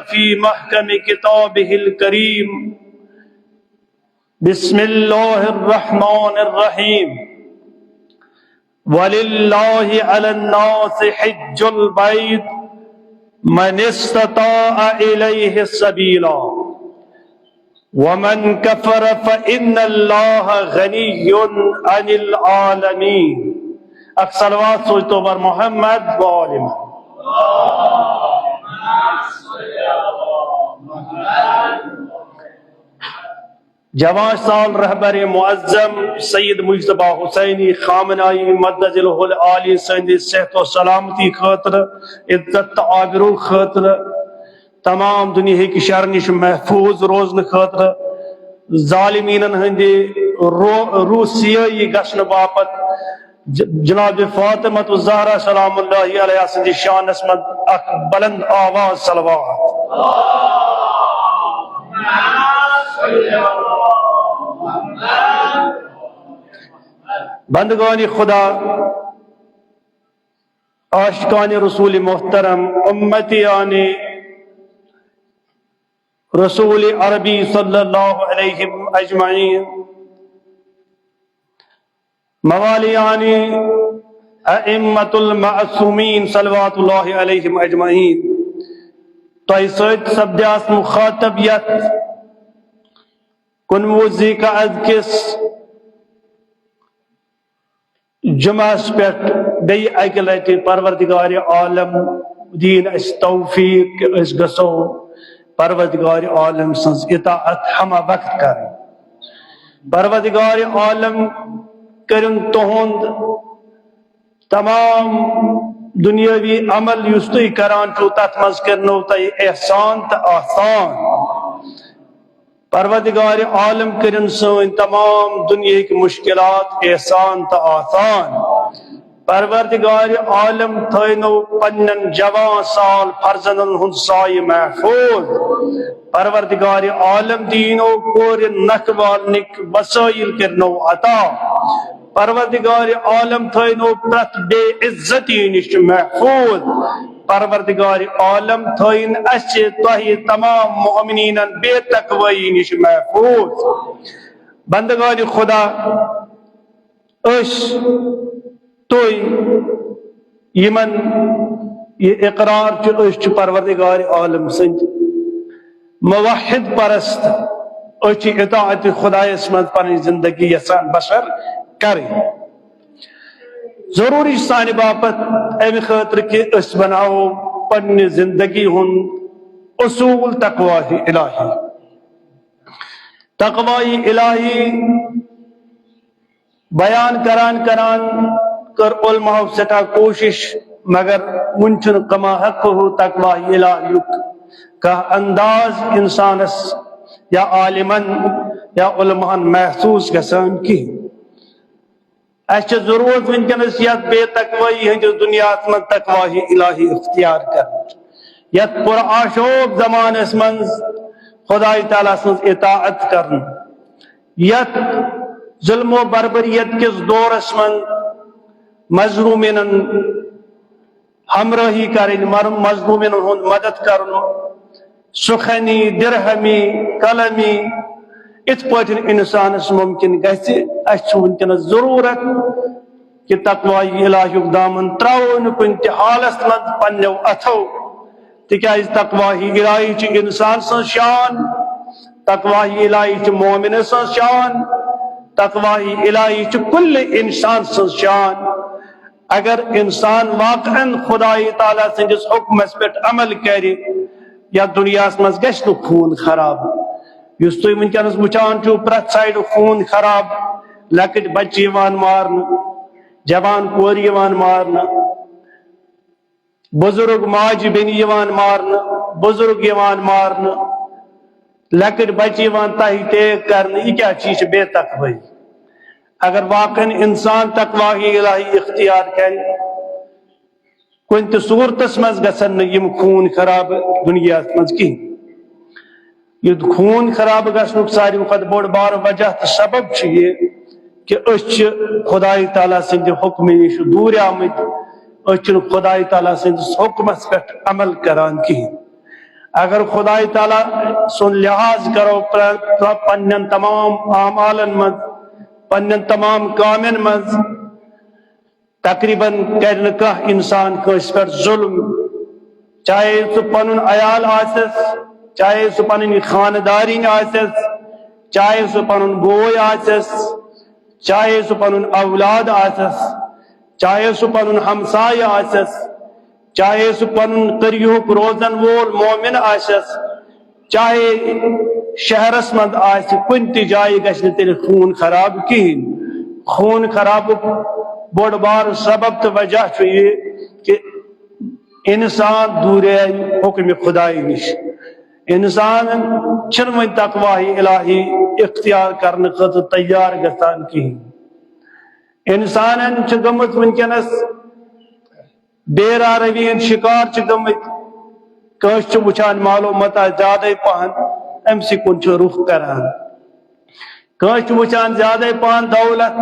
في محكم كتابه الكريم بسم الله الرحمن الرحيم ولله على الناس حج البيت من استطاع إليه سبيلا ومن كفر فإن الله غني عن العالمين. صلوات سوچتو بر محمد و آل محمد. جوان سال رہبر معظم سید مجتبی حسینی خامنائی مدد العالی سند صحت و سلامتی خاطر عزت آبرو خاطر تمام دنیا کی شر نش محفوظ روزن خاطر ظالمین ہندی روسیائی گشن باپت جناب فاطمہ الزہرا سلام اللہ علیہ سندی شان اسمت اک بلند آواز صلوات. بندگان خدا، عاشقان رسول محترم، امتیان رسول عربی صلی اللہ علیہ اجمعین، موالیان ائمت المعصومین صلوات اللہ علیہم اجمعین، تو سید سبدیاس مخاطبیت کنوزی کا ادکس جمعہ پیٹ بی اکلتی پروردگار عالم دین اس توفیق اس گسو پروردگار عالم سنس اطاعت ہمہ وقت کریں. پروردگار عالم کرن تہند تمام دنیاوی عمل یستی کران چو تت مز کرنو تی احسان تا آسان. پروردگار عالم کرن سن تمام دنیا کی مشکلات احسان تا آسان. پروردگار عالم تھینو پنن جوان سال فرزندن ہند سائی محفوظ. پروردگار عالم دینو کور نقوال نک وسائل کرنو عطا. پروردگار عالم تھینو پرت بے عزتی نش محفوظ. پروردگار عالم تھین اچھے توہی تمام مؤمنین بے تقوی نش محفوظ. بندگان خدا، اس توی یمن یہ اقرار اس پروردگار عالم سند موحد پرست اس اطاعت خدا اسمت پر زندگی یسان بشر کریں. ضروری سانی باپت امی خاطر کہ اس بناؤ پنی زندگی ہن اصول تقوی الہی. تقوی الہی بیان کران کر علماء سٹا کوشش مگر منچن کما حق ہو تقوی الہی کا انداز انسانس یا عالمن یا علماء محسوس گسان کی. اچھا ضرورت ونکنس یت بے تقوی ہندس دنیا من تقوی الہی اختیار کر یت پر آشوب زمان اس من خدای تعالی سن اطاعت کرن یت ظلم و بربریت کس دور اس من مظلومین ہمراہی کرن مظلومین ہند مدد کرن سخنی درہمی قلمی ات پہ انسانس ممکن گھس ونکس ضرورت کہ تقوی الہی دامن ترو کن تہ حالس من پنو اتھو تکیاز تقوی الہی چھ انسان سن شان، تقوی الہی چھ مومن سن شان، تقوی الہی چھ کل انسان سن شان. اگر انسان واقعا خدای تعالی سندس حکمس پہ عمل کرے یا دنیا مز گھس نہ خون خراب. اس تھی ونکس وچان چھو پرت سائڈ خون خراب، لکٹ بچہ یوان مارن، جوان کور یوان مارن، بزرگ ماج بین یوان مارن، بزرگ یوان مارن، لکٹ بچہ یوان تہی ٹیک کرن. یہ کیا چیز بے تقوی. اگر واقعا انسان تقوی الہی اختیار کرے کن تہ صورتس مز گژھن یم خون خراب دنیا مز کہیں. یہ خون خراب گھنک ساروی کھت بوڑ بار وجہ تو سبب یہ کہ خدای تعالیٰ سند حکم نش دور آمت، خدای تعالیٰ سندس حکمس پہ عمل کران کہیں. اگر خدا تعالیٰ سن لحاظ کرو پنن تمام اعمالن من پنن تمام کامن من تقریباً کرن کانٛہہ انسان کٲنٛسہِ پٮ۪ٹھ ظلم، چاہے سُہ پنن عیال آسٮ۪س، چاہے سُہ پنٕنۍ خاندارین آسٮ۪س، چاہے سُہ پنن بوے آسٮ۪س، چاہے سُہ پنن اولاد آسٮ۪س، چاہے سُہ پنن ہمسایہ آسٮ۪س، چاہے سُہ پنن قریبُک روزن وول مومن آسٮ۪س، چاہے شہرس منٛز آسہِ، کُنہِ تہِ جایہِ گژھِ نہٕ تیٚلہِ خوٗن خراب کِہیٖنۍ۔ خوٗن خرابُک بوٚڑ بارٕ سبب تہٕ وجہ چھُ یہِ کہ انسان دوٗرے حکمِ خدایہِ نِش، انسانن چھنہٕ وۄنۍ تقواہِ الہی اختیار کرنہٕ خٲطرٕ تیار گژھان کِہیٖنۍ۔ انسانن چھِ گٔمٕژ وٕنکٮ۪نس بے راہ روی ہٕنٛدۍ شکار چھِ گٔمٕتۍ، کٲنٛسہِ چھُ وٕچھان مالو متا زیادے پہن أمسٕے کُن چھُ رُخ کران، کٲنٛسہِ چھُ وٕچھان زیادے پہن دولت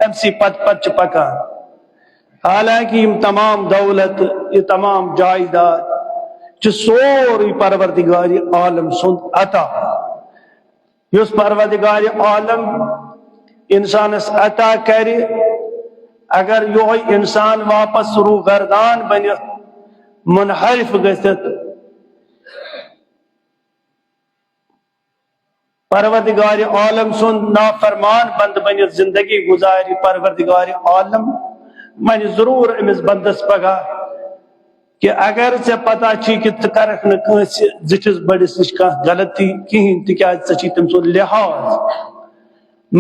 أمسٕے پتہٕ پتہٕ چھُ پکان، حالانکہ یم تمام دولت، یہ تمام جائیداد چھُ سورُے پروردگارِ عالم سُنٛد عطا، یُس پروردگارِ عالم انسانس عطا کرِ، اگر یہوے انسان واپس روح گردان بنتھ منحرف گژھتھ پروردگار عالم سن نافرمان بند بنتھ زندگی گزارِ، پروردگار عالم من ضرور امس بندس پگہ کہ اگر ژے پتہ چھی کہ ژٕ کرکھ نہ کٲنٛسہِ زِٹھِس بٔڑِس نِش کانٛہہ غلطی کِہیٖنۍ تِکیٛازِ ژےٚ چھی تٔمۍ سُنٛد لحاظ،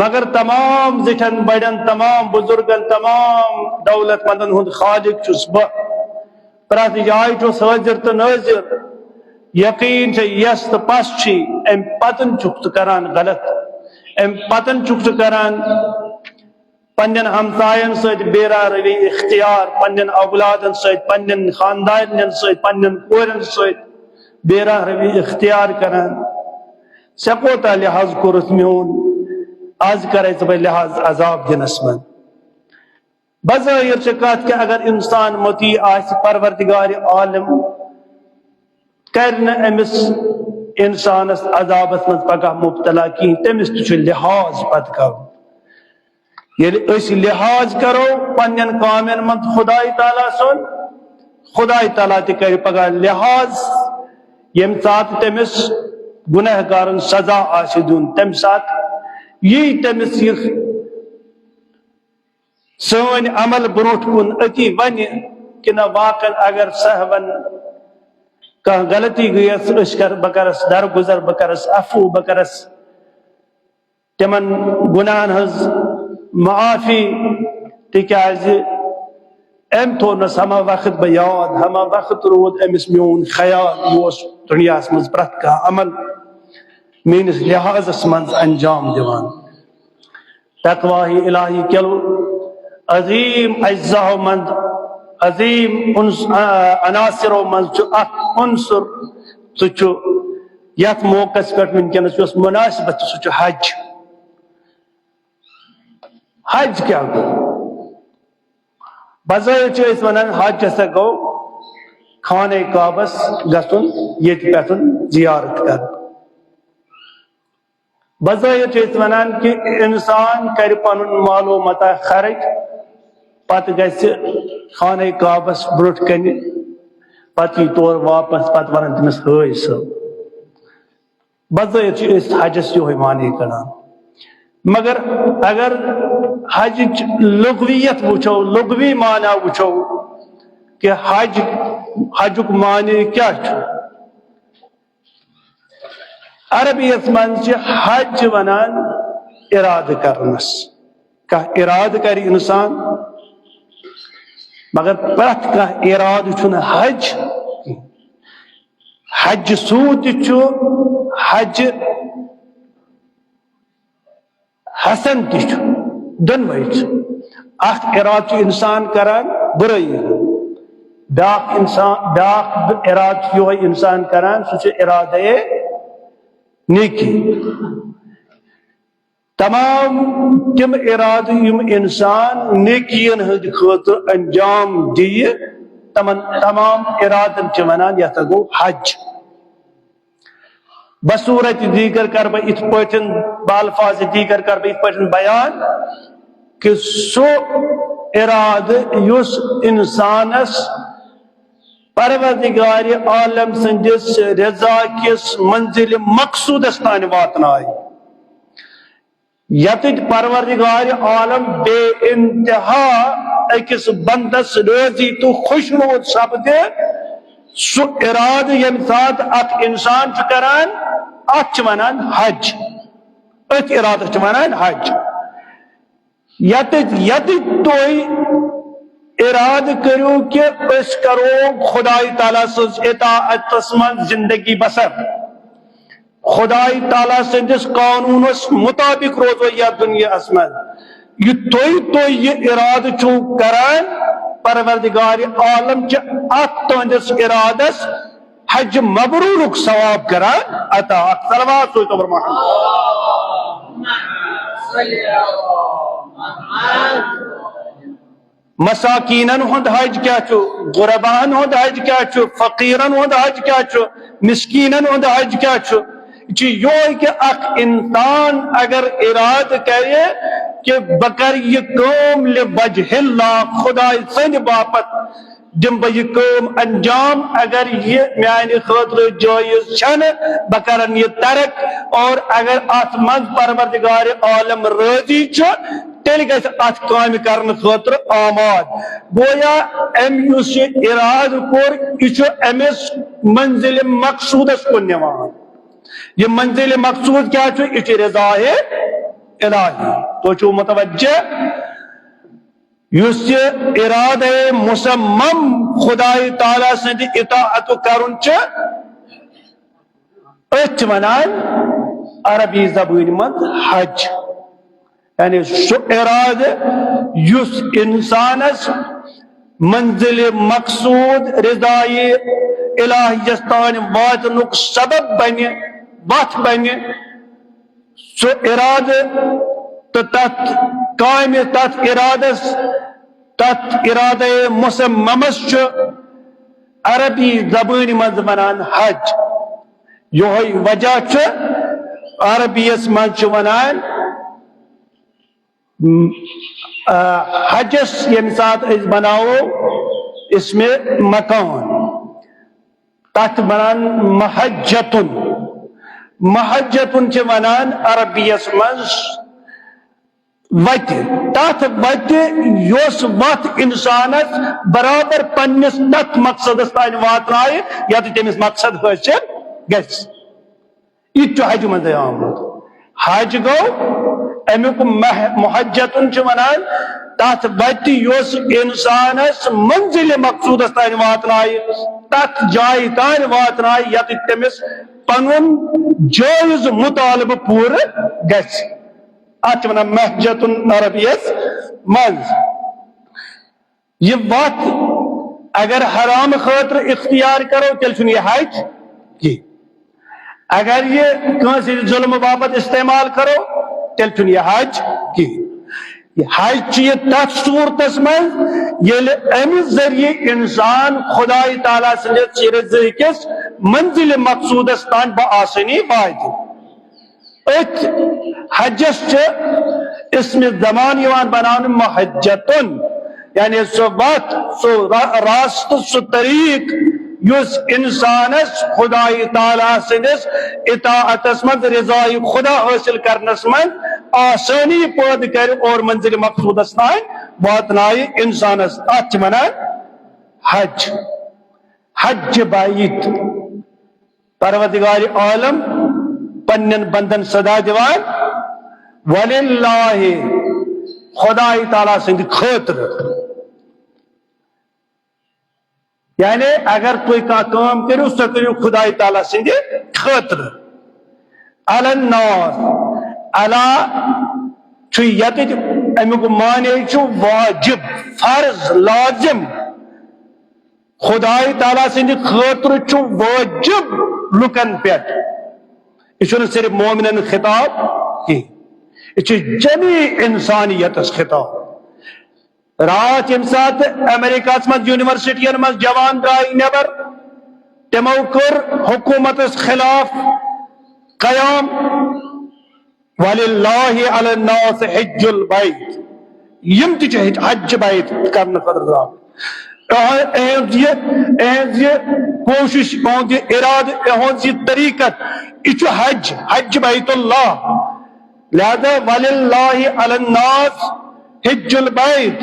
مگر تمام زِٹھن بڑن، تمام بزرگن، تمام دولت مندن ہند خالق چھُس بہٕ، پرٛٮ۪تھ جایہِ چھُس حٲضِر تہٕ نٲظِر، یقیٖن چھے یس تہٕ پس چھی، امہِ پتن چھُکھ ژٕ کران غلط، امہِ پتن چھُکھ ژٕ کران پننٮ۪ن ہمساین سۭتۍ بے راہ روی اختیار، پننٮ۪ن اولادن سۭتۍ، پننٮ۪ن خاندارنٮ۪ن سۭتۍ، پننٮ۪ن کورٮ۪ن سۭتۍ بے راہ روی اختیار کران۔ ژےٚ کوتاہ لحاظ کوٚرُتھ میون، آز کرے ژٕ بہٕ لحاظ عذاب دِنس منٛز۔ بظٲہر چھِ کتھ کہ اگر انسان مطیع آسہِ پروردگار عالم کرِ نہٕ أمِس انسانس عذابس منٛز پگاہ مبتلا کِہیٖنۍ، تٔمِس تہِ چھُ لحاظ پتہٕ کرُن۔ ییٚلہِ أسۍ لحاظ کرو پننٮ۪ن کامٮ۪ن منٛز خداے تعالیٰ سُنٛد، خداے تعالیٰ تہِ کرِ پگاہ لحاظ، ییٚمہِ ساتہٕ تٔمِس گُناہ گارن سزا آسہِ دیُن، تمہِ ساتہٕ یی تٔمِس یہِ سٲنۍ عمل برونٛٹھ کُن أتی ونہِ کہ نہ واقعن اگر صاحبن کانٛہہ غلطی گٔیس، بہٕ کرس درگُزر، بہٕ کرس عفو، بہٕ کرس تِمن گُناہن ہٕنٛز معافی، تِکیٛازِ أمۍ تھوونس ہما وقت بہٕ یاد، ہما وقت روٗد أمِس میون خیال، یہِ اوس دُنیاہس منٛز پرٛٮ۪تھ کانٛہہ عمل میٲنِس لحاظس منٛز انجام دِوان۔ تقواہِ الہی کیو عظیم اجزاہو منٛز، عظیم عناصرو منٛز چھُ اکھ عنصر، سُہ چھُ یتھ موقعس پٮ۪ٹھ وٕنکٮ۪نس یۄس مُناسبت چھِ، سُہ چھُ حج۔ حج کیٛاہ گوٚو؟ بظٲہر چھِ أسۍ ونان حج ہسا گوٚو خانہ کعبس گژھُن، ییٚتہِ پٮ۪ٹھ زیارت کرُن۔ بظٲہر چھِ أسۍ ونان کہ انسان کرِ پنُن مالو متا خرچ، پتہٕ گژھِ خانہ کعبس برونٛٹھ کنہِ، پتہٕ یی تور واپس، پتہٕ ونان تٔمِس ہٲے صٲب۔ بظٲہر چھِ أسۍ حجس یہوے معنی کڑان، مگر اگر حجٕچ لغویت وٕچھو، لغوی معنی وٕچھو کہ حجُک معنی کیٛاہ چھُ، عربیس منٛز چھِ حج ونان ارادٕ کرنس، کانٛہہ ارادٕ کرِ انسان، مگر پرٛٮ۪تھ کانٛہہ ارادٕ چھُنہٕ حج کینٛہہ۔ حج سوٗ تہِ چھُ، حج حسن تہِ چھُ، دۄنوے چھِ۔ اکھ ارادٕ چھُ انسان کران بُرٲیی ہُنٛد، بیاکھ ارادٕ چھُ یہوے انسان کران، سُہ چھُ ارادے نیکی۔ تمام تم ارادٕ یم انسان نیکین ہٕنٛدِ خٲطرٕ انجام دِیہِ، تمن تمام ارادن چھِ ونان یہِ ہسا گوٚو حج۔ بصورت دیگر کر بہ ات پٹن بالفاظ دیگر کر بہ ات پٹن بیان کہ سو اراد یس انسانس پروردگار عالم سندس رضا کس منزل مقصودس تان واتنائے یت پروردگار عالم بے انتہا اکس بندس روزی تو خوشنود سپدے سو اراد یم سات اک انسان کران ات ونان حج ات ارادہ ونان حج یت تھی اراد کرو کہ اس کرو خدای تعالیٰ سز اطاعتس من زندگی بسر خدای تعالیٰ سندس قانونس مطابق روزو یا دنیا اسمن یہ یہ اراد چھو کران پروردگار عالم چ ات تہندس ارادس حج مبرورک ثواب کران عطا صلوات ہوئی تو مساکینن ہند حج کیا چھو غربان ہند حج کیا چھو فقیرن ہند حج کیا چھو مسکینن ہند حج کیا چھو یہ کہ اک انسان اگر اراد کرے کہ بکر یہ کام لوجہ اللہ خدا سند باپت دم بہ یہ کام انجام اگر یہ میانہ خاطر جائز چھن بکرن یہ ترک اور اگر ات من پروردگار عالم راضی چھ تیل گھس ات کام کرنے خاطر آماد گویا ام یس اراد کور یہ امس منزل مقصودس کن نوان یہ منزل مقصود کیا چھو یہ رضا الہی تو چھو متوجہ یس ارادہ مسمم خدای تعالیٰ سند اطاعت کرن ات ونان عربی زبان من حج یعنی سو ارادہ یس انسانس منزل مقصود رضای الہی جستان واتنک سبب بنی وات بنی سو ارادہ تت قائم تت ارادہ مسممس عربی زبان مز ونان حج یہ وجہ عربیس مز ونان حجس یم سات اس بناو اس میں مکان تت ونان محجتن محجتن چھ ونان عربیس مز وت تت وت یس وت انسانس برابر پنس تت مقصدس تان واتنائے یا تمس مقصد حاصل گھس یہ حج مز آمت حج گو امیک محجتن ونان تت وت یس انسانس منزل مقصودس تان واتنائے تت جائے تان واتنائے یا تمس پن جائز مطالبہ پور گھس ات ونان محجتن عربیس منز یہ وت اگر حرام خاطر اختیار کرو تیل چھ یہ حج کی اگر یہ کنسی ظلم باپت استعمال کرو تیل چھ یہ حج کی یہ حج یہ تت صورتس من یل امس ذریعے انسان خدای تعالیٰ سندس رضا کس منزل مقصودس تان بآسانی واتہ ات حجس اسم زمان یوان بنان محجتن یعنی سو وقت سو راست سو طریق یس انسانس خدای تعالیٰ سندس اطاعتس من رضای خدا حاصل کرنس من آسانی پید کر اور منزل مقصودس تان واتنائے انسانس ات ونان حج حج بیت پروردگار عالم پنن بندن صدا دیوان وللہ خدای تعالیٰ سند خاطر یعنی اگر کوئی کام کرو سو کرو خدای تعالیٰ سند خاطر علی الناس علی یت امیک معنی واجب فرض لازم خدای تعالیٰ سند خاطر واجب لکن پیٹ یہ صرف مومنن خطاب کی یہ جمی انسانیت خطاب رات یم سات امریکہ مز یونیورسٹین مز جوان درائے نبر تمو کر حکومت خلاف قیام وَلِلَّهِ عَلَى النَّاسِ حِجُّ الْبَيْتِ یم تہ حج بیت کرنے خاطر درام اہذ یہ کوشش اہد یہ ارادہ اہذ یہ طریقت یہ حج بیت اللہ لہذا وَلِلَّهِ عَلَى النَّاسِ حِجُّ الْبَيْتِ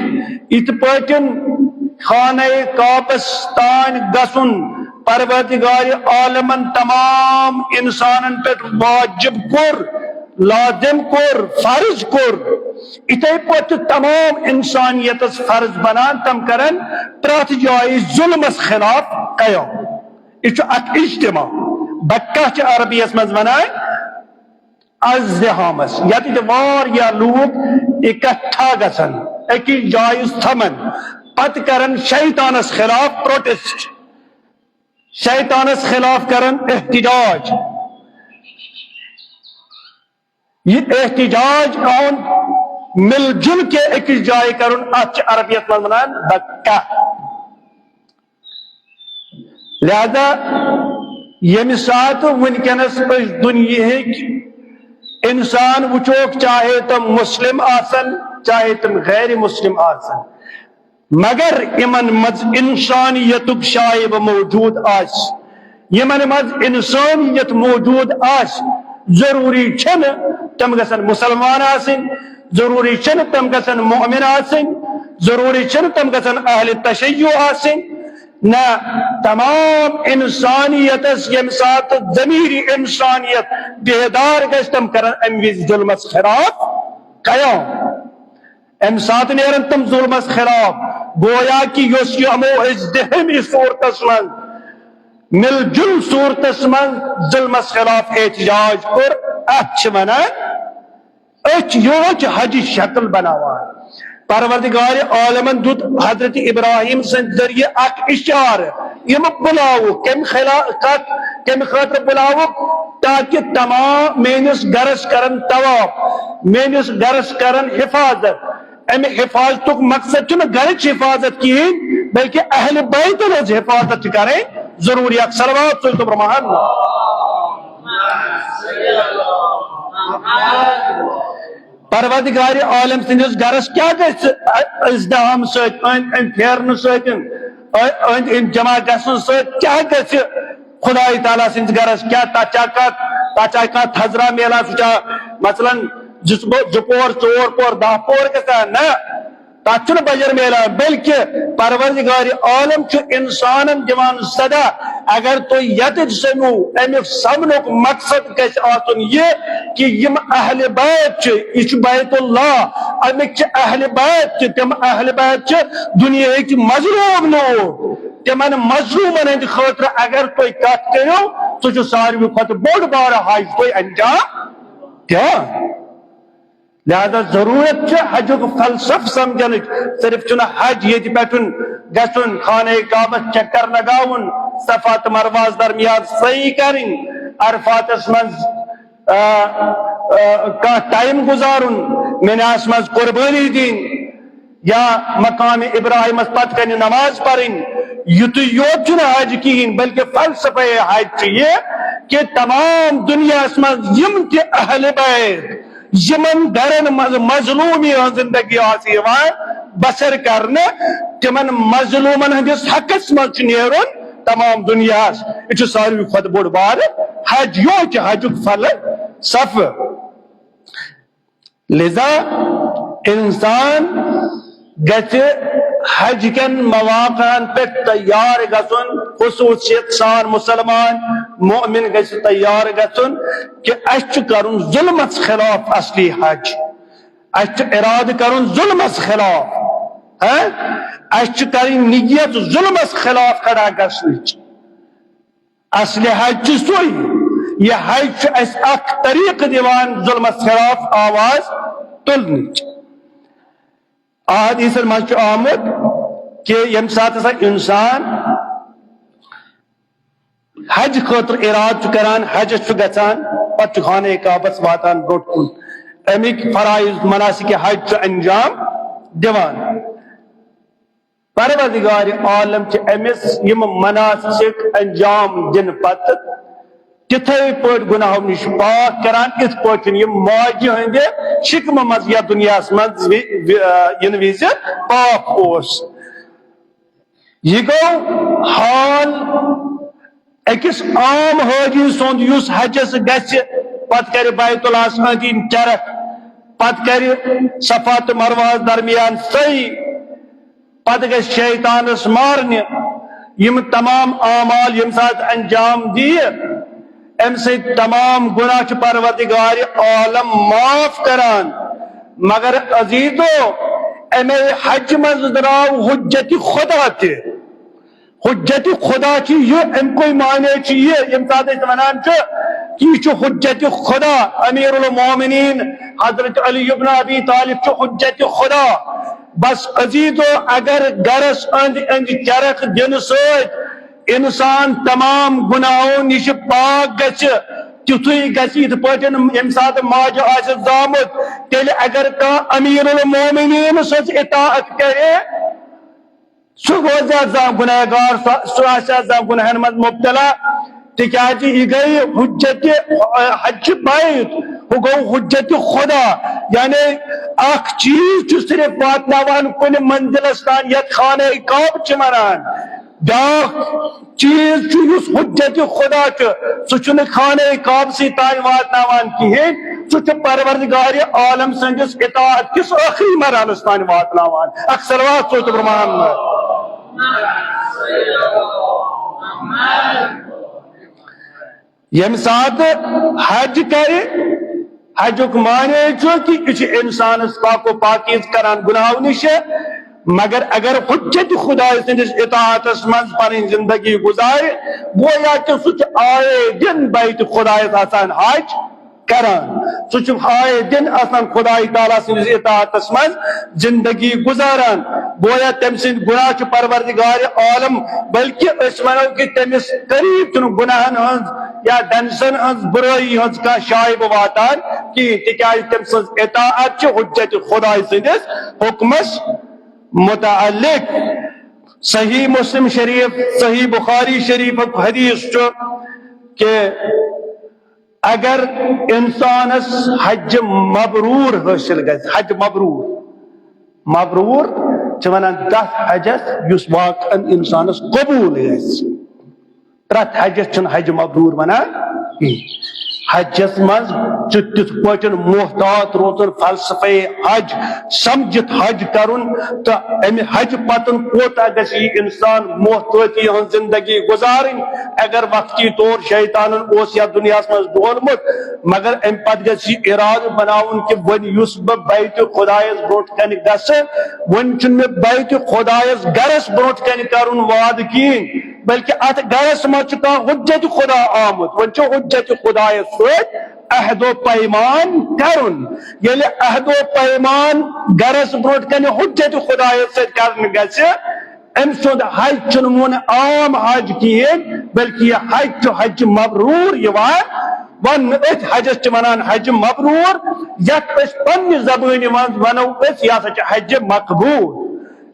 ات پاٹن خانہ کعبس تان گسن پروردگار عالمن تمام انسانن پہ واجب کور لازم کور فرض کور اتھے پہ تمام انسانیت فرض بنان تم کرن پرت جائے ظلمس خلاف قیام یہ اک اجتماع بکہ عربیس مز ونان ازدحامس یت واریاہ لوگ اکٹھا گژھن اکس جائے تھمن پت کرن شیطانس خلاف پروٹیسٹ شیطانس خلاف کرن احتجاج یہ احتجاج آن مل جل کے اکس جائے کرن ات عربیت من ونان بکہ لہذا یم سات ونکس دنیا انسان وچوک چاہے تم مسلم آسن چاہے تم غیر مسلم آسن مگر یمن مز انسانیت شائب موجود آس یمن مز انسانیت موجود آس ضروری چھن تم گسن مسلمان آسن ضروری چھن تم گسن مؤمن آسن ضروری چھن تم گسن اہل تشیع آسن نہ تمام انسانیت یم سات ضمیری انسانیت بیدار گژھ تم کرن اموز ظلمس خلاف قیام ام سات نیرن تم ظلمس خلاف گویا کہ یس یمو ازدہمی صورتس من مل جل صورتس من ظلمس خلاف احتجاج کر اچ ونان اچ یوچ حج شکل بناوان پروردگار عالمن دت حضرت ابراہیم سند ذریعہ اک اشار یم بلاو کم خاطر بلاو تاکہ تمام مینس گرس کرن طواف مینس گرس کرن حفاظت ام حفاظت مقصد چھ گرچ حفاظت کہین بلکہ اہل بیت ہز حفاظت کریں ضروری صلوات سو برمان پروردگار عالم سندس گرس کیا گژھِ ازدحام ستن پھیرن ستن جمع گھن کیا گژھِ خدا تعالیٰ سندس گرس کیا تچا تھزرا میلان سا مثلا زپور ژور پور 10 پور گژھان نہ تک بجر میلان بلکہ پروردگار عالم انسانن دان صدا اگر تھی یت سنو امیک سمنک مقصد گھس آسن یہ کہ یم اہل بیت یہ بیت اللہ امیک اہل بیت تم اہل بیت دنیا مظلوم لوگ تمن مظلومن ہند خاطر اگر تھی کت کرو سہ ساروی کھت بوڑ بار حج تھی انجام دان لہذا ضرورت حجک فلسف سمجھن صرف چھ حج یہ پہ گھن خانہ کعبہ چکر لگاون صفا تو مرواز درمیان صحیح کریں عرفاتس من ٹائم گزارن مناس من قربانی دین یا مقام ابراہیم پت کن نماز پڑھیں یت یوت حج کہین بلکہ فلسفہ حج یہ کہ تمام دنیا من یم تہ اہل بیت یمن گرن مظلومی زندگی بسر کرنے تمن مظلومن ہندس حقس مز نیرن تمام دنیا یہ ساروی کھت بوڑ بار حج یہ حجک فل صف لذا انسان گھ حج کن مواقع پہ تیار گھن خصوصیت سان مسلمان مومن گھ تیار گھن کہ اس کرن ظلمس خلاف اصلی حج اس اراد کرن ظلمس خلاف اس کریں نیت ظلمس خلاف کھڑا گھنچ اصل حج سوئی یہ حج اس اک طریق دیوان ظلمس خلاف آواز تلنچ احادیث من آمد کہ یم سات انسان حج خاطر اراد کران حج گھان پتہ خانہ کعبس واتان بروٹ کن امیک فرائض مناسک حج انجام دیوان پروردگار عالم امس یم مناسک انجام دن پتہ تتھے پٲٹھۍ گناہو نش پاک کران ات پٲٹھۍ یم ماجہِ ہٕنٛدِ شکمہٕ منٛز یتھ دنیاہس منٛز ینہٕ وِزِ پاک اوس. یہ گو حال اکس عام حاجی سند یس حجس گژھِ پتہٕ کرِ بیت اللہس أنٛدۍ أنٛدۍ چرخ پتہٕ کرِ صفا تہٕ مروہس درمیان صحیح پتہٕ گژھِ شیطانس مارنہِ یم تمام اعمال یم سات انجام دیہِ ام سۭتۍ تمام گناہ چھ پروردگار عالم معاف کران. مگر عزیزو امے حج منٛز درٛاو حجت خدا تہِ. حجت خدا چھ یہ ام کوئی معنی چھ یہ یم سات ونان چھ کہ یہ چھ حجت خدا. امیر المومنین حضرت علی ابن ابی طالب چھ حجت خدا. بس عزیزو اگر گرس اند اند چرخ دن سۭتۍ انسان تمام گناہوں نش پاک گژھِ تیُتھُے گژھِ یِتھ پٲٹھۍ ییٚمہِ ساتہٕ ماجہِ آسہِ زامُت تیٚلہِ اگر کانٛہہ امیر المومنین سٕنٛز اطاعت کرِ سہ روزِ گنہگار سہ آسہِ گناہن منٛز مبتلا تکیازِ یہ گئی حجت حج بیت وہ گو حجت خدا. یعنی اخ چیز چھ صرف واتناوان کن منزلس تان یت خانہ کعبہ چھ ونان بیاکھ چیز چھ حجت خدا سہ چھ خانہ کعبہ سی تان واتناوان کہین سہ پروردگار عالم سندس اطاعت کس آخری مرحلس تان واتناوان. اکثر وات سوچ برمان یم سات حج کرے حجک معنی کہ یہ انسانس پاک و پاکیز کران گناہو نش. مگر اگر حجت خدا سندس اطاعتس من پن زندگی گزارے گویا کہ سہ آئے دن بیت خدا آسان حج کران سہ آئے دن آسان خدا تعالیٰ سندس اطاعتس من زندگی گزاران. گویا تم سند گناہ چھ پروردگار عالم بلکہ اس ونو کہ تمس قریب چھ گناہن ہنز یا دنسن ہنز برائی ہنز کا شائب واتان کی تکیاز تم سند اطاعت چھ حجت خدا سندس حکمس متعلق. صحیح مسلم شریف صحیح بخاری شریف حدیث کہ اگر انسانس حج مبرور حاصل گژھِ حج مبرور چھ ونان تس حجس یس واقعا انسانس قبول گژھِ. پرت حجس چھن حج مبرور ونان حجس مز تت پٲٹھۍ محتاط روزن فلسفے حج سمجھت حج کرن تو امہ حج پتن کوتاہ گژھِ یہ انسان محتاطی ہن زندگی گزارن. اگر وقتی طور شیطانن اوس یا دنیا مز ڈولمت مگر ام پتہ گژھِ یہ ارادہ بناون کہ ون یس بہ بیت خدایس برونٹ کن گژھِ ون چھن مے بیت خدایس گرس برونٹ کن کرن وعدہ کہین بلکہ ات گرس مز چھ حجت خدا آمت. ون چھ حجت خدایس عہد و پیمان کرن. یل عہد و پیمان گرس برونٹ کن حجت خدایس ست کرن گژھِ ام سند حج چھ عام حج کہین بلکہ یہ حج چھ حج مبرور یوان ون ات حجس چھ ونان حج مبرور یت اس پنہ زبان مز ونو اس یہ ہسا چھ حج مقبول.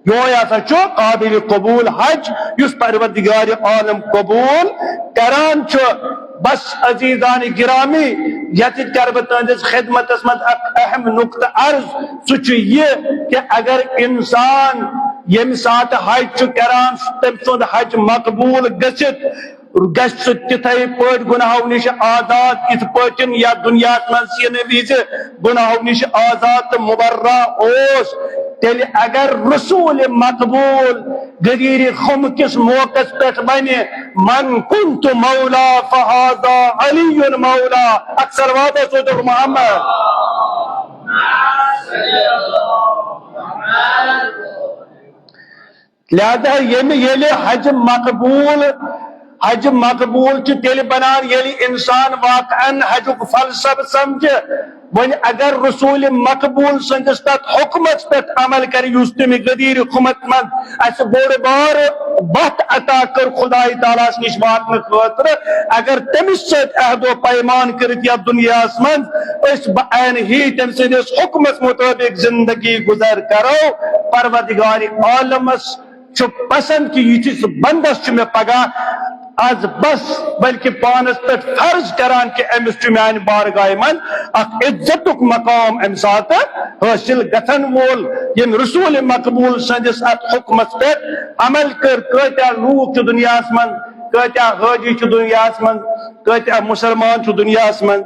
یہ ہسا چھ قابل قبول حج یس پروردگار عالم قبول کران چھ. بس عزیزان گرامی یت کر بہ تہندس خدمتس مز اہم نقطہ عرض سہ چھ یہ کہ اگر انسان یم سات حج چھ کران تم سند حج مقبول گژھت گژھِ سہ تتھے پٲٹھۍ گناہو نش آزاد ات پٲٹھۍ یا دنیا مز ینہٕ وز گناہو نش آزاد تو مبرہ اوس تیل اگر رسول مقبول غدیر خم کس موقع پہ بنہ من کنت مولا فہذا علی مولا. اکثر وعدہ سوچ محمد لہذا یل حج مقبول تیل بنان یل انسان واقعا حجک فلسفہ سمجھ. ون اگر رسول مقبول سندس تت حکمت پہ عمل کر اس تم غدیر خمت من اس بوڑ بار بت عطا کر خدا تعالیٰ نش واتن خاطر اگر تمس ست عہد و پیمان کرت یا دنیا من اس بعین ہی تم سندس حکمس مطابق زندگی گزر کرو پروردگار عالمس چھ پسند کہ یہ بندس میں پگہ از بس بلکہ پانس پہ فرض کران کہ امس چھ میان بارگاہ من اخ عزتک مقام ام سات حاصل گھن وول یم رسول مقبول سندس ات حکمس پہ عمل کر کتیا لوگ چھ دنیا من کتیا حاجی چھ دنیا من کتیا مسلمان چھ دنیا من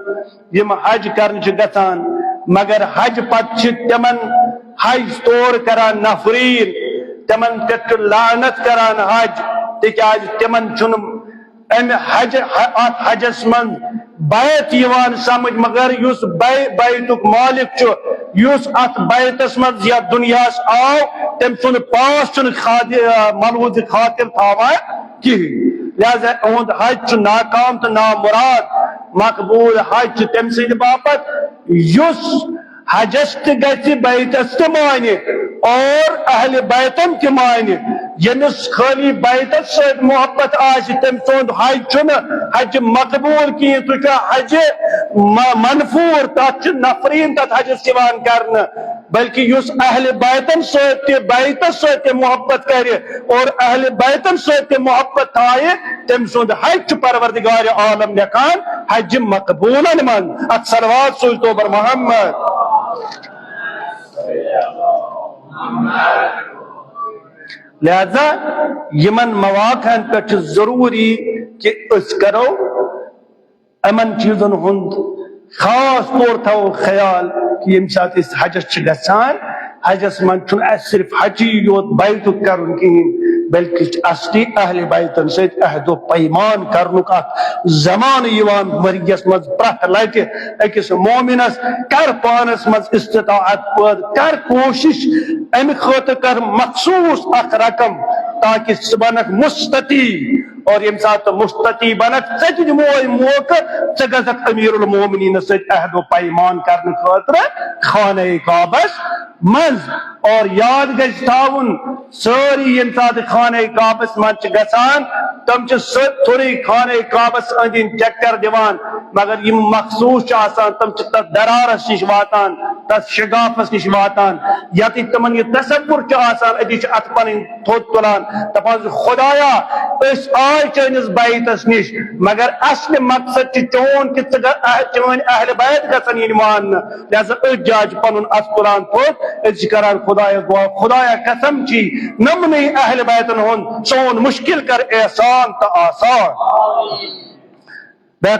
یم حج کرن چھ گژھان مگر حج پت چھ تمن حج طور کران نفرین تمن پہ لعنت کران حج تکیاز تمن چھ ام حجس من بیت یوان سمجھ مگر یس بیتک مالک یس ات بیتس من یا دنیا آو تم سن پاس چھ ملوز خاطر تھاوان کہین لہذا اہد حج ناکام تو نامراد مقبول حج تم سند باپت یس حجس تہ بیتس تہ مانے اور اہل بیتن تہ مانے یمس خالی بیتس ست محبت آس تم سند حج چھ حج مقبول کہین تہ حج منفور تک نفرین تک حجس یوان کرنے بلکہ اس اہل بیتن ست بیتس ست محبت کر اور اہل بیتن ست محبت تھائے تم سند حج پروردگار عالم لکھان حج مقبولن من ات صلوات سوزتو بر محمد لہذا یمن مواقع پہ ضروری کہ اس کرو امن چیزن ہند خاص طور تھو خیال کہ یم سات اس حجس گژھان حجس من چھ صرف حجی یوت بیت کرن کہین بلکہ اصلی اہل بیتن ست عہد و پیمان کرنک اخ زمان یوان مریس مز پرت لٹہ اکس مومنس کر پانس مز استطاعت پد کر کوشش ام خاطر کر مخصوص اخ رقم تاکہ سہ بنک مستطیع اور یم سات مستطیع بنک ثہ دموے موقع ثہ گژھک امیر المومنین ست عہد و پیمان کرنے خاطر خانہ کعبس مز اور یاد گژھِ تھاون ساری یم سات خانہ کعبس من گژھان تم تھوڑی خانہ کعبس اندین چکر دیوان مگر یم مخصوص آسان تم تس درارس نش واتان تس شگافس نش واتان یا تمن یہ تصور آسان ادی ات پن تھوت تلان دپان خدایا اس آئے چٲنِس بیتس نش مگر اصل مقصد چون کہ چون اہل بیت گژھن ین ماننہٕ لہذا اس جایہِ پنن ات تلان تھوت اس کران خدایا دعا خدایا قسم چی نمنی اہل بیتن ہن سون مشکل کر احسان تا آسان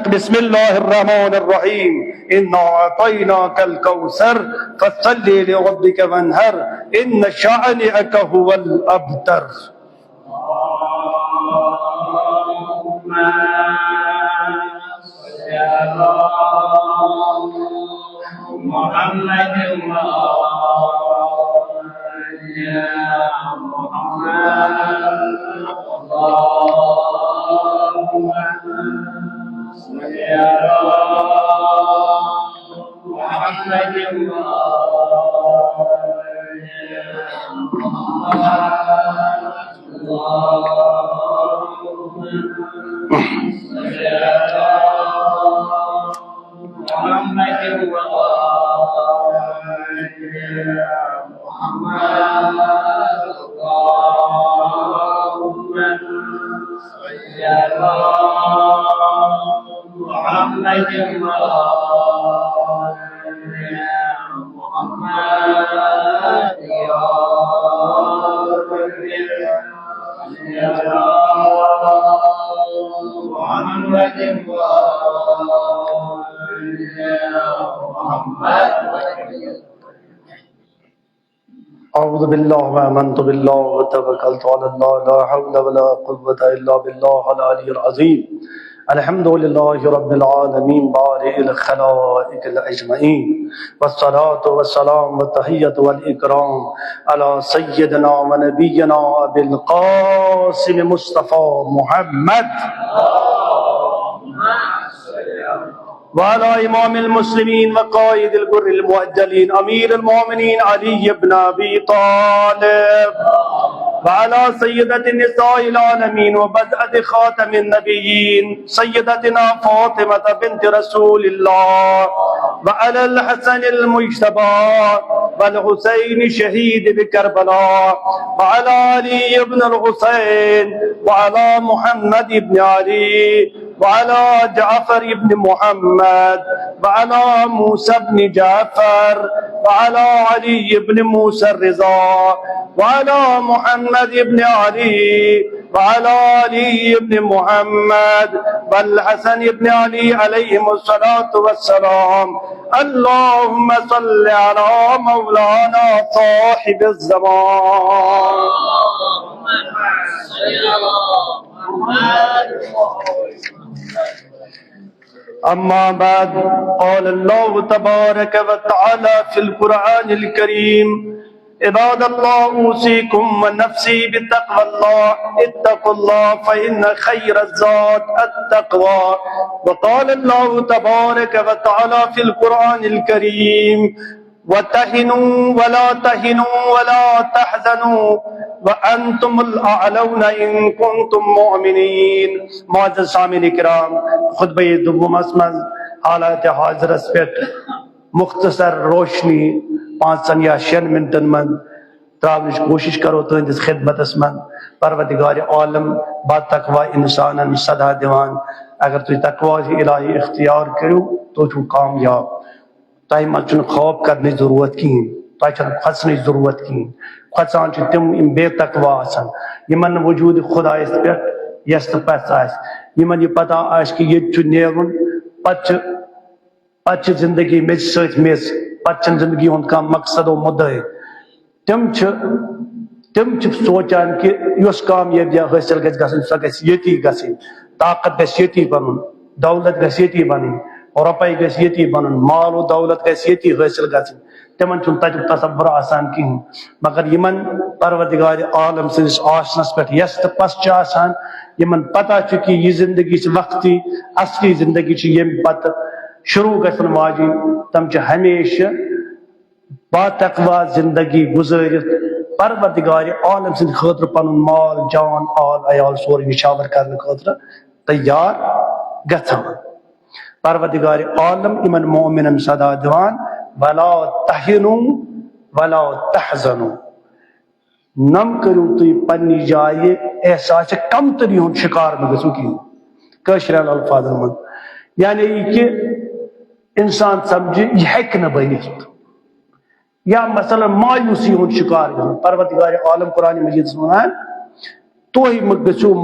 بسم اللہ الرحمن الرحیم انا اعطیناک الکوثر فصل لربک وانحر ان شانئک هو الابتر محمد اعوذ باللہ وآمنت باللہ وتوکلت علی اللہ لا حول ولا قوة الا باللہ العلی العظیم الحمد للہ رب العالمین بارئ الخلائق اجمعین والصلاة والسلام والتحیۃ والاکرام علی سیدنا و نبینا ابی القاسم مصطفی محمد وعلى امام المسلمين وقائد الغر المؤجلين امير المؤمنين علي بن ابي طالب وعلى سيدة النساء العالمين وبدأة خاتم النبيين سيدتنا فاطمة بنت رسول الله وعلى الحسن المجتبى والحسين شهيد بكربلاء، وعلى علي بن الحسين، وعلى محمد بن علي، وعلى جعفر بن محمد، وعلى موسى بن جعفر، وعلى علي بن موسى الرضا، وعلى محمد بن علي، وعلى علي بن محمد والحسن بن علي عليهم الصلاة والسلام. اللهم صل على مولانا صاحب الزمان. أما بعد، قال الله تبارك وتعالى في القرآن الكريم: عباد الله أوصيكم ونفسي بتقوى الله، اتقوا الله فإن خير الزاد التقوى. وقال الله تبارك وتعالى في القرآن الكريم: وتهنوا ولا تهنوا ولا تحزنوا وأنتم الأعلون إن كنتم مؤمنين. معزز سامعین کرام، خطبہ دوم من حالات حاضرس پہ مختصر روشنی 5 یا 6 منٹن من تراونچ کوشش کرو تہندس خدمتس من. پروردگار عالم با تقوی انسانن صدا دیوان. اگر تھی تقوی الہی اختیار کرو تو چھو کامیاب. تہ من خوف کرنے ضرورت کہین، تہ کھسن ضرورت کہین. کھسان تم بے تقوی آسان یمن وجود خدا پہ یس تو پس یمن یہ پتہ کہ یہ نیرن پتہ زندگی میز ست میز، پتہ زندگی ہند کھانا مقصد و مدعے. تم سوچان کہ اس کامیابی حاصل گھن سو گی گھن، طاقت گھی بن، دولت گھی بن، روپے گھی بن، مال و دولت گھی حاصل گھن. تمن تک تصور آسان کہین. مگر یمن پروردگار عالم سندس آسنس پہ یس تو پس آسان، یمن پتہ کہ یہ زندگی وقتی، اصلی زندگی یم پتہ شروع گھن واجن، تم ہمیشہ با تقوی زندگی گزارت پروردگار عالم سند خاطر پن مال جان آل عیال سوری نشاور کرنے خاطر تیار گھان. پروردگار عالم امن مومنن صدا دیوان: ولا تہنوا ولا تحزنوا. نم کرو تھی پنی جائے احساس کمتری ہند شکار نہ گھو کہین. کشرین الفاظ من یعنی یہ کہ انسان سمجھے یہ ہیک نہ بنت، یا مثلا مایوسی ہند شکار گھن. پروردگار عالم قرآن مجید ونان تھی مو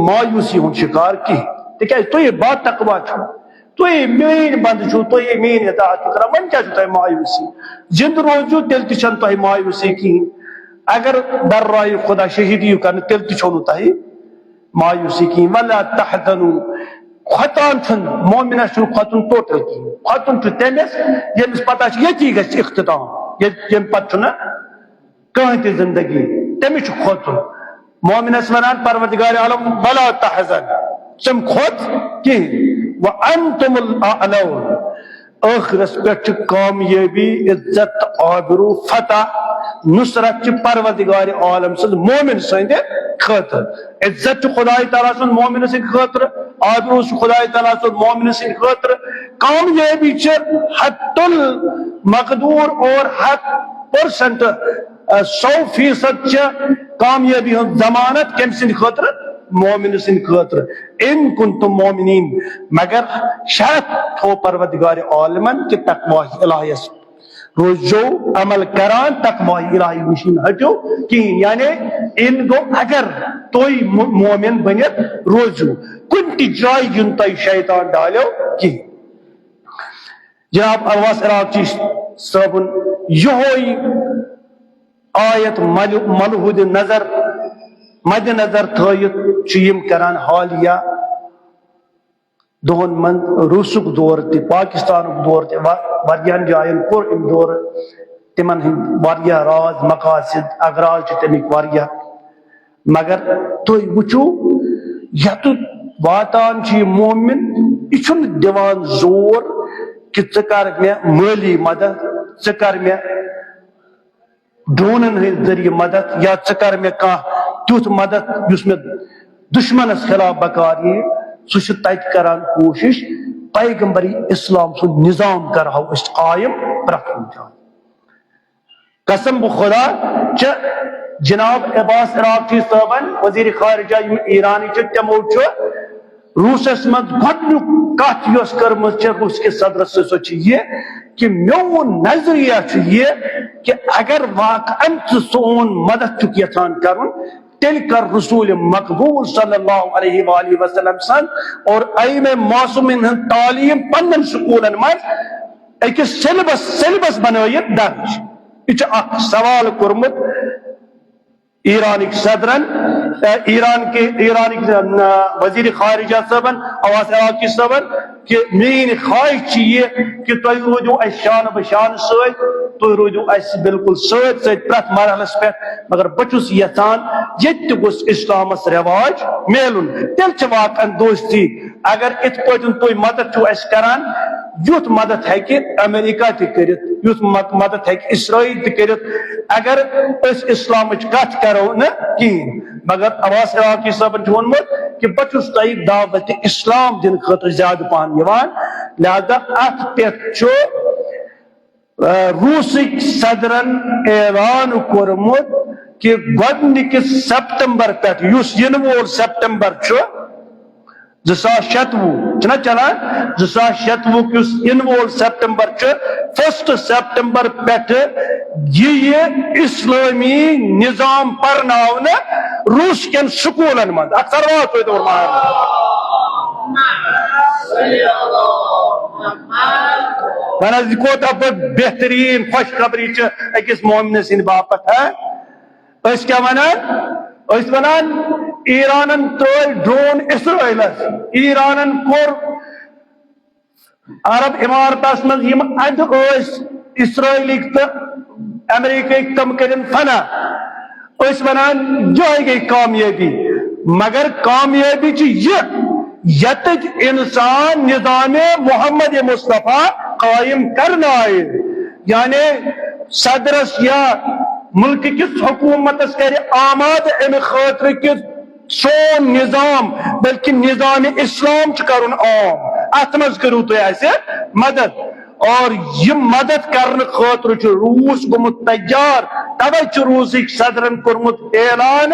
مایوسی ہند شکار کہین، تکیاز تھی با تقوی چھو، تھی مین بند چھو، تھی مین اطاعت کران. ون کیا تھی مایوسی؟ زند روزو تیل تھی تھی مایوسی کہین. اگر در راہ خدا شہیدی کرنے تیل تھی چھو تھی مایوسی کہین. ولا تحزنوا، کھوتان چھن مومنس چھن کھوتن ٹوٹل کہین. کھوتن چھ تمس یمس پتہ یتی گژھِ اختتام، یم پتہ نا کہین تہ زندگی تمس کھوتن. مومنس ونان پروردگار عالم: ولا تحزن، ثم کھوت کہین. وانتم الاعلون، آخرس پہ کامیابی، عزت، آبرو، فتح، نصرت پروردگار عالم سند مومن سند خاطر. عزت خدا تعالیٰ سند مومن سند خاطر، آبرو خدا تعالیٰ سند مومن سند خاطر. کامیابی حت المقدور اور 100% 100% کامیابی ہند ضمانت کم سند خاطر؟ مومن سند خاطر. ان کنتم مومنین، مگر شرط تھو پروردگار عالمن کہ تقوی الہیس روزو عمل کران، تقوی الہی نشین ہٹو کہین. یعنی ان گو اگر توئی مومن بنت روزو کن تی جائے جن تھی شیطان ڈالو کہین. جناب الواس عراقی صاحبن یہوئی آیت ملحود نظر مد نظر تھیت چیم کران حالیہ دہن من روسک دور تی، پاکستانک دور تی، واریاہن جائن کور ام دور تمن ہند واریاہ راز مقاصد اغراض تمیک واریاہ. مگر تھی وچو یت واتان چھ مومن یہ چھن دیوان زور کہ ژٕ کر مے مالی مدد، ژٕ کر مے ڈرونن ہند ذریعہ مدد، یا ژٕ کر مے کانٛہہ تیُتھ مدد یس میں دشمنس خلاف بکار یہ سہ تت کران کوشش پیغمبری اسلام سن نظام کرہو اس قائم پرت کن جائے. قسم بخدا جناب عباس عراقی صاحبن وزیر خارجہ ایرانی تمو روسس مز گۄڈنیُک کتھ یۄس کٔرمٕژ چھےٚ روس کِس صدرس سۭتۍ سۄ چھِ یہِ کہ میون نظریہ چھُ یہِ کہ اگر واقعاً ژٕ سون مدد چھُکھ یژھان کرُن تیٚلہِ کر رسول مقبول صلی اللہ علیہ وآلہ وسلم سن اور ائمہ معصومین ہٕنٛز تعلیٖم پننٮ۪ن سکوٗلن منٛز أکِس سیلبس بنٲیِتھ درج. یہ چھُ اکھ سوال کوٚرمُت ایرانک صدرن ایرانک وزیر خارجہ صاحبن عباس عراقی صاحبن کہ میری خواہش یہ کہ تُہۍ روٗزِو اَسہِ شان بشان سۭتۍ تُہۍ روٗزِو اَسہِ بالکل سۭتۍ سۭتۍ پرٛٮ۪تھ مرحلس پٮ۪ٹھ مگر بہٕ چھُس یژھان ییٚتہِ تہِ گوٚژھ اسلامس رواج میلُن تیٚلہِ چھِ واقعاً دوستی. اگر اِتھ پٲٹھۍ تُہۍ مدد چھِو اَسہِ کران یُتھ مدد ہیٚکہِ امریکہ تہِ کٔرِتھ یُتھ مدد ہیٚکہِ اسرائیل تہِ کٔرِتھ اگر أسۍ اسلامٕچ کتھ کرو نہٕ کِہیٖنۍ. مگر عباس عراقی صٲبن چھُ ووٚنمُت کہ بہٕ چھُس تۄہہِ دعوت اسلام دِنہٕ خٲطرٕ زیادٕ پہن یِوان لہذا اتھ پٮ۪ٹھ چھُ روسٕکۍ صدرن اعلان کوٚرمُت کہ گۄڈنِکِس سپتمبر پٮ۪ٹھ یُس یِنہٕ وول سپتمبر چھُ 2016 چھُنہ چلان 2016 یُس یِنہٕ وول سپتمبر چھُ 1 سپتمبر پٮ۪ٹھٕ یِیہِ اسلٲمی نظام پرناونہٕ روس کٮ۪ن سکوٗلن منٛز. اکھ سروات ہوئی تو ون حظ یہ کوتاہ بہترین خوشخبری چھِ أکِس مومنہٕ سٕنٛدِ باپتھ. أسۍ کیٛاہ ونان ایرانن ترٛٲے ڈرون اسرائیلس ایرانن کوٚر عرب عمارتس منٛز یِم اَدٕ ٲسۍ اسرائیلٕکۍ تہٕ امریکہٕکۍ تِم کٔرِن فنا. أسۍ ونان یِہوٚے گٔے کامیٲبی مگر کامیٲبی چھِ یہِ یتٕکۍ انسان نظام محمد مصطفیٰ قائم کرنایہِ یعنی صدرس یا ملک کس حکومتس کرِ آماد امہِ خٲطرٕ کہ سون نظام بلکہ نظام اسلام چھُ کرُن عام اتھ منٛز کٔرِو تُہۍ اَسہِ مدد اور یہ مدد کرنہٕ خٲطرٕ چھُ روس گوٚمُت تیار. توے چھُ روسٕکۍ صدرن کوٚرمُت اعلان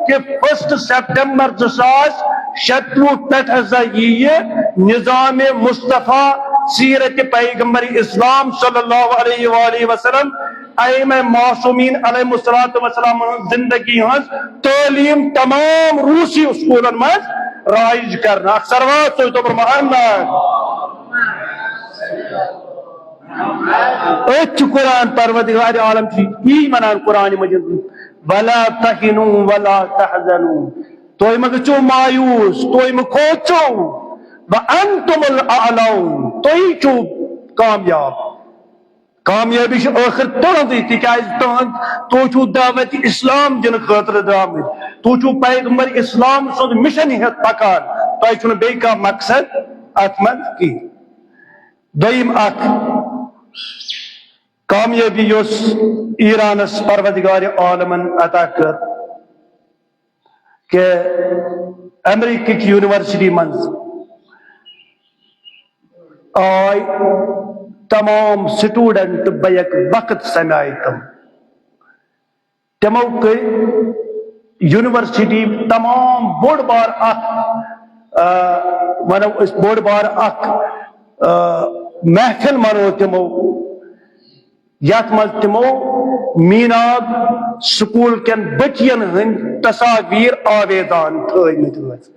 کہ 1 سپتمبر 2026 پٮ۪ٹھ ہسا یِیہِ نظام مصطفیٰ سیرت پیغمبر اسلام صلی اللہ علیہ وآلہ وسلم ائمہ معصومین علیہ الصلوۃ والسلام زندگی ہنز تعلیم تمام روسی اسکولن منٛز رائج کرنا. اکھ سروات ہوئی تو قرآن پروردگار عالم یی ونان قرآن مجید ولا تہنوا ولا تحزنوا تُہۍ مہ گٔژھِو مایوٗس تُہۍ مہ کھوژِو وانتم الاعلون تُہی چھِو کامیاب. کامیابی چھِ ٲخر تُہنٛدٕے تِکیٛازِ تُہۍ چھِو دعوت اسلام دِنہٕ خٲطرٕ درٛامٕتۍ تُہۍ چھِو پیغمبر اسلام سُنٛد مشن ہٮ۪تھ پکان تۄہہِ چھُنہٕ بیٚیہِ کانٛہہ مقصد اتھ منٛز کِہیٖنۍ. دوٚیِم اکھ کامیٲبی یۄس ایرانس پروردگار عالمن عطا کٔر کہ امریکہ یونیورسٹی منٛز آئی تمام سٹوڈنٹ بیک وقت سمائے تمو کٔرۍ یونیورسٹی تمام بوٚڑ بار ونو أسۍ بوٚڑ بار محفل منو تمو یتھ منٛز تمو میناب سکول کٮ۪ن بچین ہٕنٛدۍ تصاویر آویدان تھٲومٕتۍ ٲسۍ.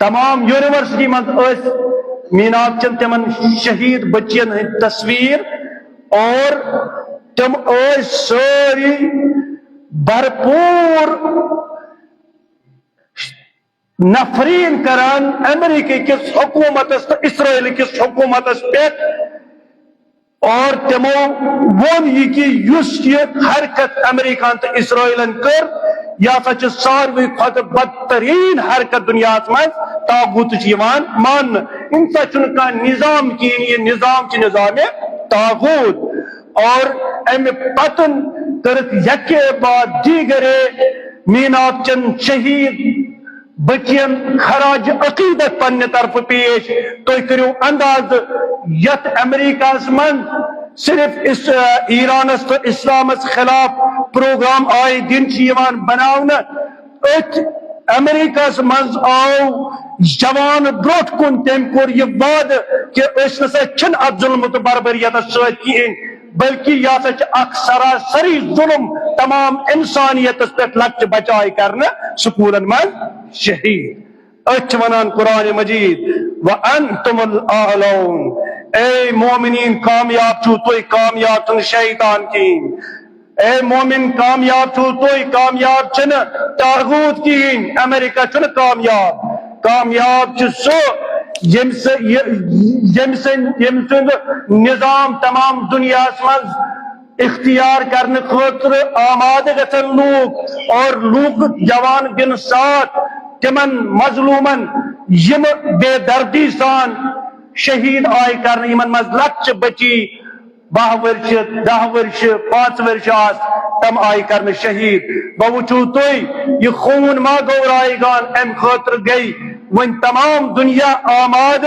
تمام یونیورسٹی منٛز ٲسۍ میناب چن تمن شہید بچین ہٕنٛدۍ تصویر اور تم ٲسۍ سٲری بھرپور نفرین کران امریکہ کس حکومتس تو اسرائیل کس حکومتس پٮ۪ٹھ اور تمو وون یہ کہ یُس یہ حرکت امریکہ تو اسرائیلن کر یہ ہسا چھِ ساروی کھۄتہٕ بدترین حرکت دنیا منٛز طاغوت مان انسا چھُنہٕ کانٛہہ نظام کِہیٖنۍ یہ نظام چھُ نظام طاغوت. اور امہِ پتن کٔرٕکھ یکے بعد دیگرے میناب چن شہید بچین خراج عقیدت پنہ طرف پیش. تُہۍ کٔرِو انداز یتھ امریکہ منٛز صرف اس ایرانس تو اسلامس خلاف پروگرام آئے دن چیوان بناونا ات امریکہ مز آو جوان بروٹ کن تم کور یہ وعد کہ اس نسا چھن ات ظلم تو بربریت سوت کہین بلکہ یہ اخ سراسری ظلم تمام انسانیت پہ لچ بچائی کرنا سکولن من شہید اچھ ونان قرآن مجید وَأَنْتُمُ الْأَعْلَوْنَ اے مومنین کامیاب چھو توئی کامیاب چھن شیطان کین اے مومن کامیاب چھو توئی کامیاب چھن تاغوت کین امریکہ چھن کامیاب چھ سو یم سے نظام تمام دنیا مز اختیار کرنے خاطر آمادہ گژھن لوگ اور لوگ جوان بن ساتھ تمن مظلومن یم بے دردی سان شہید آئی کرنے یمن مز لچ بچی 12 ورش 10 ورش 5 ورش آس تم آئی کرنے شہید بوچھو توئی یہ خون ما گورائے گان ام خاطر گئی ون تمام دنیا آماد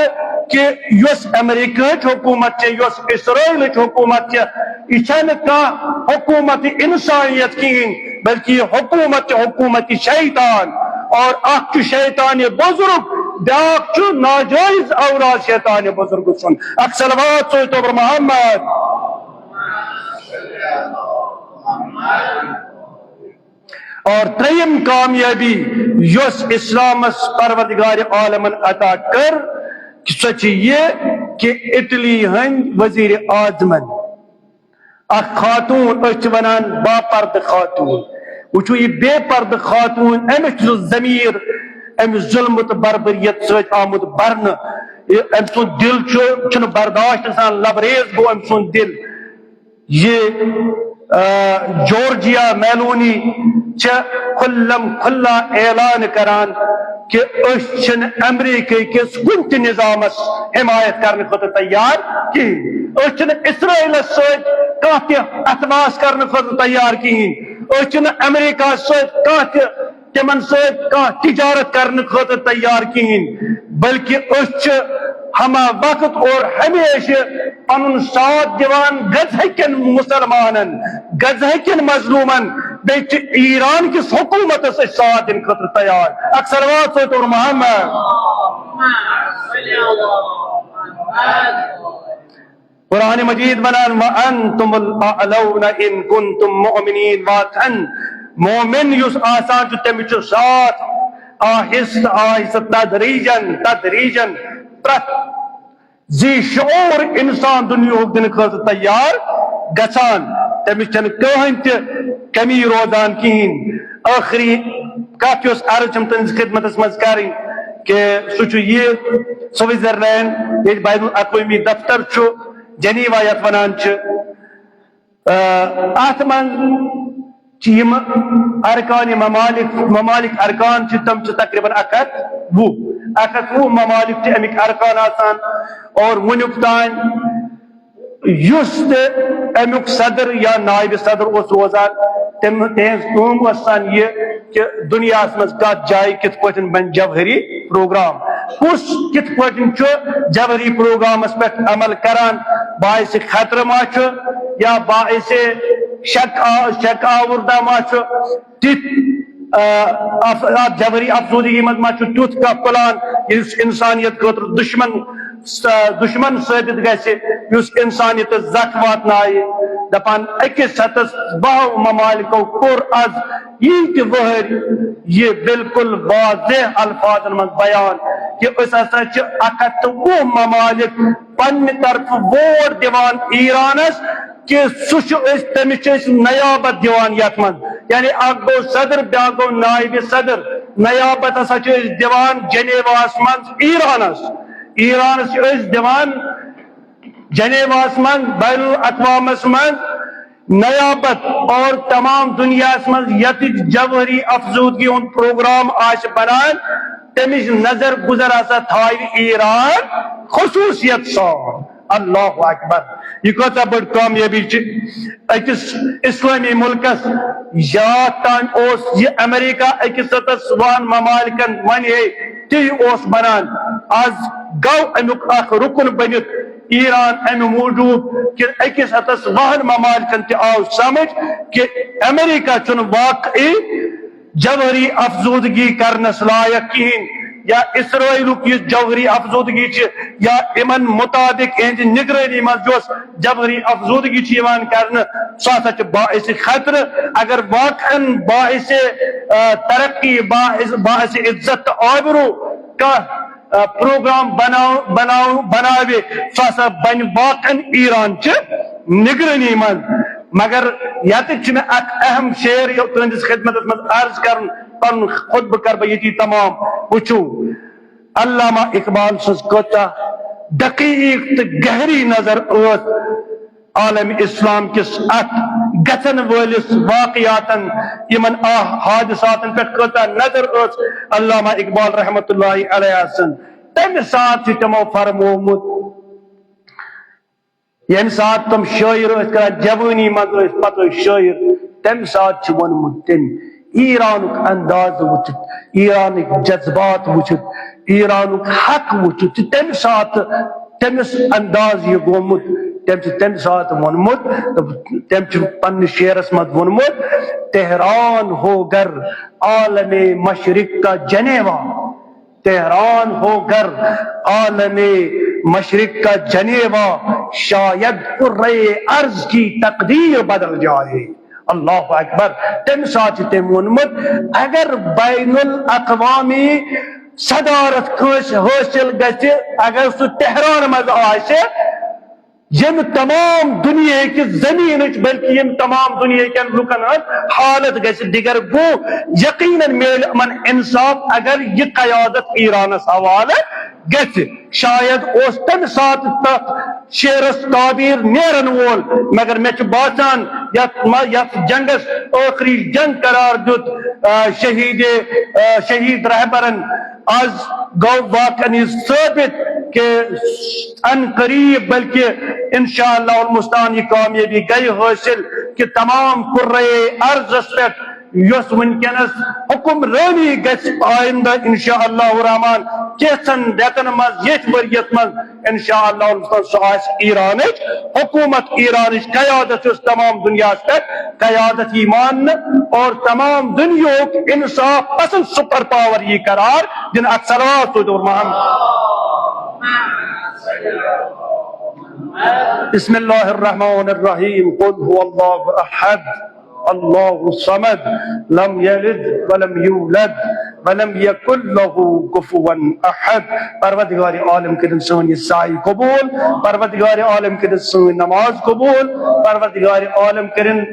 کہ یس امریکہ حکومت چھ یس اسرائیل حکومت چھ یہ کا حکومت انسانیت کین بلکہ حکومت شیطان اور اخ شیطان بزرگ بیاکھ ناجائز اوراد شیطان بزرگ سن اخ صلوات سوئی تو محمد اور تریم کامیابی یس اسلامس پروردگار عالمن عطا کر سچ یہ کہ اٹلی ہند وزیر اعظمن اخ خاتون اچھ ونان با پرد خاتون وچو یہ بے پرد خاتون امچ ضمیر ام ظلم تو بربریت سچ آمد برن ام سن دل چھن برداشت سان لبریز گو ام سن دل یہ جورجیا میلونی کھلم کھلا اعلان کران کہ اس امریکہ کس کنت نظامس حمایت کرنے خاطر تیار کی اس اسرائیل سۭتۍ کانٛہہ تہِ اتماس کرنے خاطر تیار کہین اس امریکہ سۭتۍ تمن سۭتۍ کانٛہہ تجارت کرنے خاطر تیار کہین بلکہ اس ہما وقت اور ہمیشہ پنن ساتھ دیوان گزہکن مسلمانن گزہکن مظلومن بیچ ایران کس حکومت سے ساتھ دن خطر تیار اکثر وات سے تو محمد قرآن مجید بنان وَأَنْتُمُ الْأَعْلَوْنَ إِن كُنْتُمْ مُؤْمِنِينَ واتن مومن یس آسان جو تمچ ساتھ آہست آہست تدریجن پرت زی شعور انسان دنیا دن خاطر تیار گسان تمچ کہین تہ کمی روزان کہین آخری کت یس عرض ہم تنز خدمت مز کریں کہ سہ یہ سوئٹزرلینڈ یہ بین الاقوامی دفتر جنیوا یت ونان ات من ارکان ممالک ارکان تم تقریباً 120 ممالک امیک ارکان آسان اور ونیک تان یس امیک صدر یا نائب صدر اس روزان تہذ کام وسان یہ کہ دنیا مز کت جائے کت پہ بن جوہری پروگرام کس کت پہ جوہری پروگرامس پہ عمل کران باعث خطرہ ما یا باعث شک آوردہ ما تت جوہری افزودگی مز ما تیت کا پلان اس انسانیت خاطر دشمن ثابت گژھِ یس انسانیت زخ واتنائے دپان اکس ہتس 12 ممالکو کور از یہ وہر یہ بالکل واضح الفاظ من بیان کہ اس ہسا 120 ممالک پنہ طرف ووٹ دیوان ایرانس کہ سہ تمس نیابت دیوان یت من یعنی اک گو صدر بیا گو نائب صدر نیابت ہسا دیوان جنیواس من ایرانس دیوان جنیواس من بین الاقوامس من نیابت اور تمام دنیا من یت جوہری افزودگی ہند پروگرام آس بنان تمس نظر گزر ہسا تھاو ایران خصوصیت سان اللہ اکبر یہ کتا بڑ کامیابی اکس اسلامی ملکس یاد تان یہ امریکہ اکس ہتس 1 ممالکن من تی بنان آز گو امیک اخ رکن بنت ایران امہ موجود کہ اکس ہتس وہن ممالکن تہ آو سمجھ کہ امریکہ چن واقعی جوہری افزودگی کرنس لائق کہین یا اسرائیلک یہ جوہری افزودگی یا امن مطابق اہند نگرانی مز جوہری افزودگی کرنا سہ باعث خطر اگر واقعا باعث ترقی باعث عزت آبرو کا پروگرام بناوے سہ بن واقعا ایران نگرانی من مگر یتھ میں اک اہم شعر تہندس خدمت مز عرض کرن پن خطبہ کر بہ یتی تمام وچو علامہ اقبال سز کوتا دقیق تو گہری نظر اس عالم اسلام کس ات گھن ولس واقعاتن یمن حادثاتن پہ کوتا نظر اس علامہ اقبال رحمت اللہ علیہ سن تمہ سات تمو فرمومت یم سات تم شاعر کران جوانی مز پتہ شاعر تمہ سات ونمت تم ایرانک انداز وچت ایرانک جذبات وچت ایرانک حق وچت تمہ سات تمس انداز یہ گومت تم سات ونمت تم پن شعرس مت ونمت تہران ہو گر عالم مشرق کا جنیوا تہران ہو گر عالم مشرق کا جنیوا شاید قرۂ ارض کی تقدیر بدل جائے اللہ اکبر تم سات تم ونمت اگر بین الاقوامی صدارت کس حاصل گژھِ اگر سہ تہران مز آسہِ یم تمام دنیا کی زمین بلکہ یم تمام دنیا کن لکن حالت گژھِ دیگر گو یقیناً میل من انصاف اگر یہ قیادت ایرانس حوالہ گژھِ شاید اس تم سات تک شیرس تعبیر نیرن وول مگر مے باسان یت جنگس آخری جنگ قرار دیت شہید رہبرن آج گو واقعی ثابت کہ ان قریب بلکہ انشاءاللہ المستعان یہ کامیابی گئی حاصل کہ تمام قرۂ ارض پہ یس ونکس حکمرانی گژھِ آئندہ انشاءاللہ الرحمن کیسن ریتن مز یت وریت مز انشاءاللہ المستعان سہ آس ایرانچ حکومت ایرانچ قیادت اس تمام دنیا پہ قیادت یہ مان اور تمام دنیا انصاف پسند سپر پاور یہ قرار جن اکثرات تو دور بسم اللہ الرحمن الرحیم قل هو اللہ احد اللہ الصمد لم یلد ولم یولد ولم یکن له کفوا احد پروردگار عالم کرن سون سائی قبول پروردگار عالم کرن سون نماز قبول پروردگار عالم کرن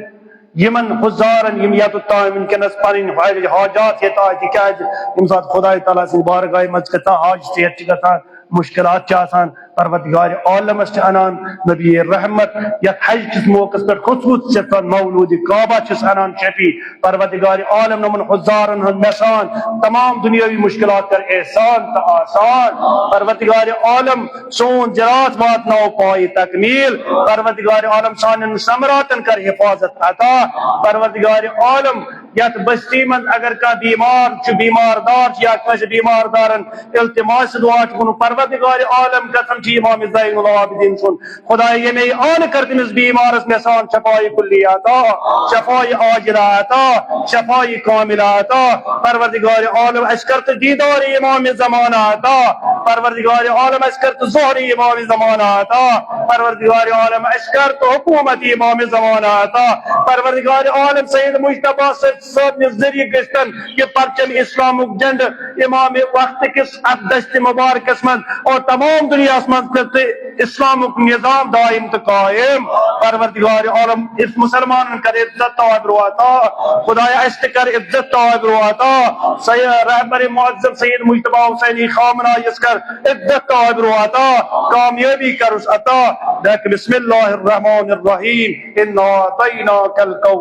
یمن حضارن یم یت تائم ونکس پن حاجات ہتا تکیاز یم سات خدا تعالی سن بارگاہ مز کتا حاج صحت گھان مشکلات چاہان پروردگار عالم انان نبی رحمت یا حج کس موقع پر خصوص سے مولود کعبہ چس انان شفیع پروردگار عالم نمن حضارن ہن نشان تمام دنیاوی مشکلات کر احسان تا آسان پروردگار عالم سون جرات وات نو پائی تکمیل پروردگار عالم سان ثمراتن کر حفاظت عطا پروردگار عالم یت بستی من اگر کا بیمار چھ بیمار دار یا کس بیمار دارن التماس دعا چھ پروردگار عالم قسم چھ امام زین العابدین سن خدا یہ میں آن کر تمس بیمار اس نسان شفائی کلی عطا شفائی عاجلہ عطا شفائی کاملہ عطا پروردگار عالم اشکرت دیدار امام زمانہ عطا پروردگار عالم اشکرت ظہر امام زمانہ عطا پروردگار عالم اشکرت حکومت امام زمانہ عطا پروردگار عالم سید مجتبی صاحب نے ذریعہ گشتن کہ پرچم اسلام جنڈ امام وقت کس دشت مبارکس من اور تمام دنیا من اسلام نظام دائم تو قائم پروردگار عالم اس مسلمان کر عزت و عطا خدایا اس کر عزت و عطا سید رہبر معظم سید مجتبی حسینی خامنہ اس کر عزت و عطا کامیابی کر اس عطا بسم اللہ الرحمن الرحیم انا اعطیناک الکوثر